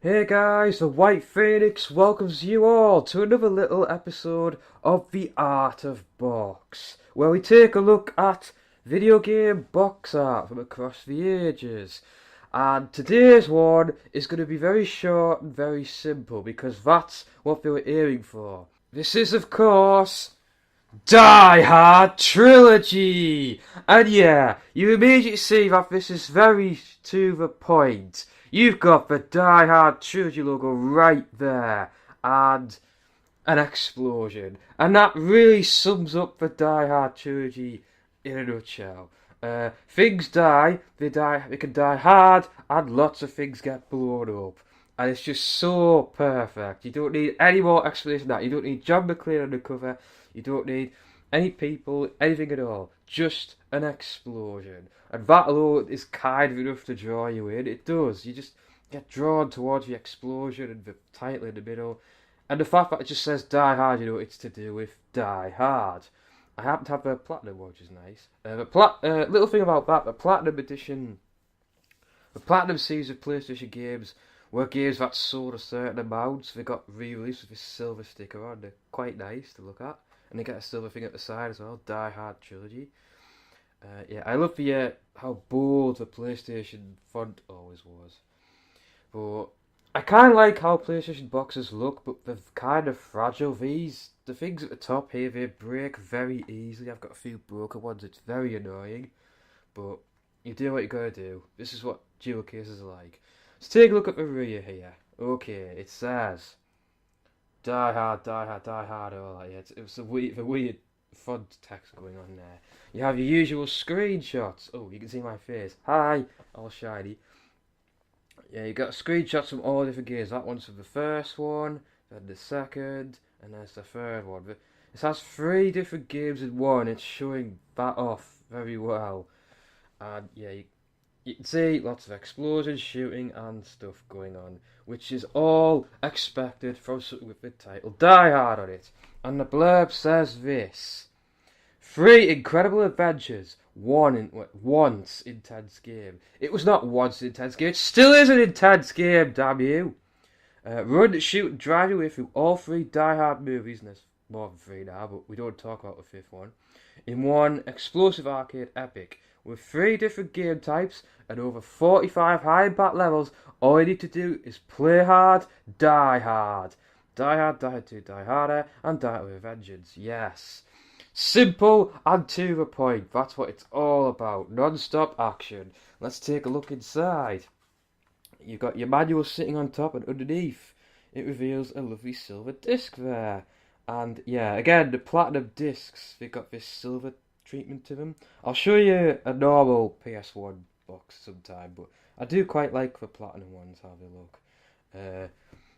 Hey guys, the White Phoenix welcomes you all to another little episode of The Art of Box, where we take a look at video game box art from across the ages. And today's one is going to be very short and very simple because that's what they were aiming for. This is, of course, Die Hard Trilogy! And yeah, you immediately see that this is very to the point. You've got the Die Hard Trilogy logo right there, and an explosion. And that really sums up the Die Hard Trilogy in a nutshell. Things die, they can die hard, and lots of things get blown up. And it's just so perfect. You don't need any more explanation than that. You don't need John McClane on the cover. You don't need any people, anything at all. Just an explosion. And that alone is kind of enough to draw you in. It does. You just get drawn towards the explosion and the title in the middle. And the fact that it just says Die Hard, it's to do with Die Hard. I happen to have the Platinum one, which is nice. Little thing about that, the Platinum Edition, the Platinum series of PlayStation games were games that sold a certain amount. They got re-released with this silver sticker on. They're quite nice to look at. And they get a silver thing at the side as well, Die Hard Trilogy. Yeah, I love the how bold the PlayStation font always was. But I kind of like how PlayStation boxes look, but they're kind of fragile. The things at the top here, they break very easily. I've got a few broken ones. It's very annoying, but you do what you gotta do. This is what dual cases are like. Let's take a look at the rear here. Okay, it says Die Hard, Die Hard, Die Hard, all that. Yeah, it's a weird font text going on there. You have your usual screenshots. Oh, you can see my face. Hi, all shiny. Yeah, you got screenshots from all different games. That one's from the first one, then the second, and there's the third one. But it has three different games in one. It's showing that off very well. And yeah, you can see lots of explosions, shooting, and stuff going on, which is all expected from something with the title Die Hard on it. And the blurb says this: three incredible adventures, once intense game. It was not once an intense game, it still is an intense game, damn you. Run, shoot, and drive your way through all three Die Hard movies, and there's more than three now, but we don't talk about the fifth one, in one explosive arcade epic. With three different game types and over 45 high impact levels, all you need to do is play hard, die hard. Die Hard, Die Hard 2, Die Harder, and Die Hard with a Vengeance. Yes. Simple and to the point. That's what it's all about. Non-stop action. Let's take a look inside. You've got your manual sitting on top, and underneath it reveals a lovely silver disc there. And yeah, again, the platinum discs, they've got this silver treatment to them. I'll show you a normal PS1 box sometime, but I do quite like the platinum ones, how they look.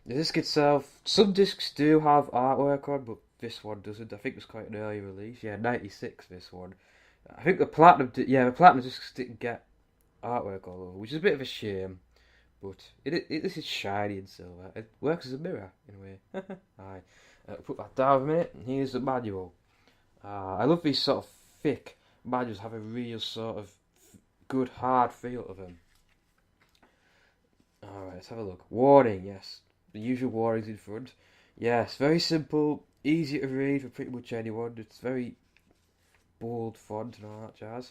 The disc itself, some discs do have artwork on, but this one doesn't. I think it was quite an early release. Yeah, 96 this one. I think the platinum discs didn't get artwork all over, which is a bit of a shame. But this is shiny and silver. It works as a mirror in a way. Alright, put that down a minute. And here's the manual. I love these sort of thick manuals. Have a real sort of good hard feel to them. Alright, let's have a look. Warning, yes. The usual warnings in front. Yes, very simple, easy to read for pretty much anyone. It's very bold font and all that jazz.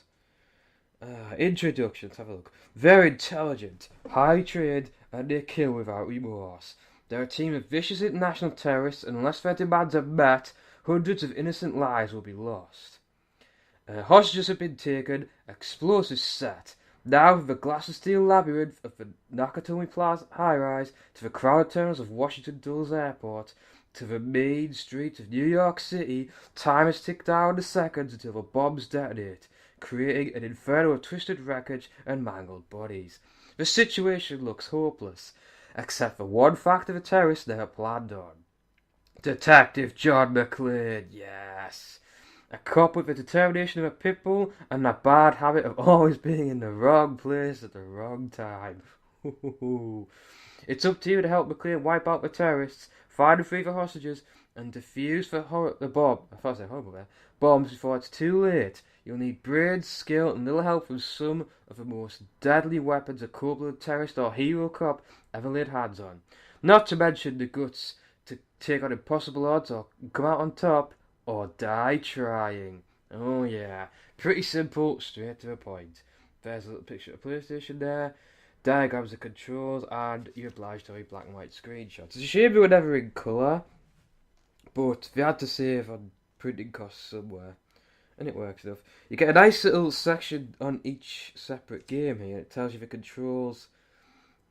Introduction, let's have a look. Very intelligent, high trained, and they kill without remorse. They're a team of vicious international terrorists, and unless their demands are met, hundreds of innocent lives will be lost. Hostages have been taken, explosives set. Now from the glass and steel labyrinth of the Nakatomi Plaza high-rise to the crowded terminals of Washington Dulles Airport to the main streets of New York City, time has ticked down the seconds until the bombs detonate, creating an inferno of twisted wreckage and mangled bodies. The situation looks hopeless, except for one fact of the terrorists never planned on. Detective John McClane, yes. A cop with the determination of a pit bull and a bad habit of always being in the wrong place at the wrong time. It's up to you to help McClane wipe out the terrorists, find and free the hostages, and defuse the bomb. I thought I said horrible there. Bombs before it's too late. You'll need brains, skill, and little help from some of the most deadly weapons a cold-blooded terrorist or hero cop ever laid hands on. Not to mention the guts to take on impossible odds or come out on top or die trying. Oh yeah, pretty simple, straight to the point. There's a little picture of PlayStation there, diagrams of controls, and you're obliged to read black and white screenshots. It's a shame they were never in colour, but they had to save on printing costs somewhere. And it works enough. You get a nice little section on each separate game here. It tells you the controls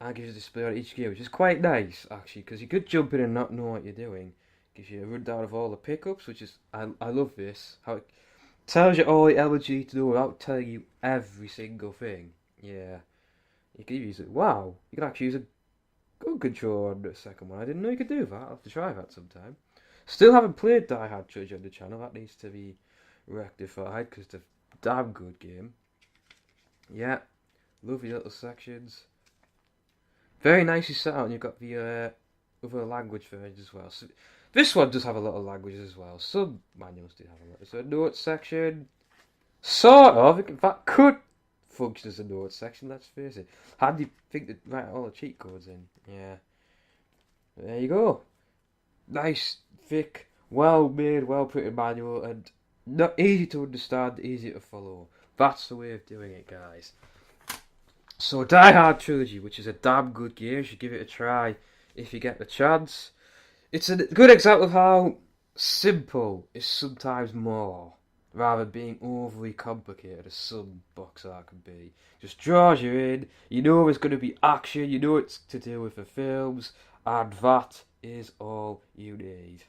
and gives you a display on each game, which is quite nice actually, because you could jump in and not know what you're doing. Gives you a rundown of all the pickups, which is I love this. How it tells you all the elements you need to know without telling you every single thing. Yeah, you can use it. Wow, you can actually use a gun controller on the second one. I didn't know you could do that. I'll have to try that sometime. Still haven't played Die Hard Trilogy on the channel. That needs to be rectified because it's a damn good game. Yeah, lovely little sections. Very nicely set out, and you've got the other language versions as well. So this one does have a lot of languages as well. Some manuals do have a lot. So a notes section, sort of. That could function as a notes section. Let's face it. Handy thing to write all the cheat codes in. Yeah. There you go. Nice, thick, well-made, well-printed manual, and not easy to understand, easy to follow. That's the way of doing it, guys. So Die Hard Trilogy, which is a damn good game, you should give it a try if you get the chance. It's a good example of how simple is sometimes more, rather than being overly complicated as some box art can be. Just draws you in, you know there's going to be action, you know it's to do with the films, and that is all you need.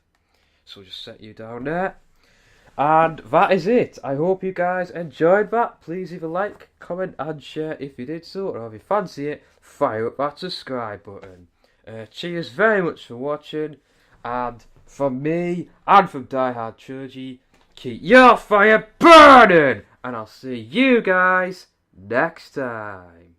So just set you down there. And that is it. I hope you guys enjoyed that. Please leave a like, comment and share if you did so. Or if you fancy it, fire up that subscribe button. Cheers very much for watching. And from me and from Die Hard Trilogy, keep your fire burning. And I'll see you guys next time.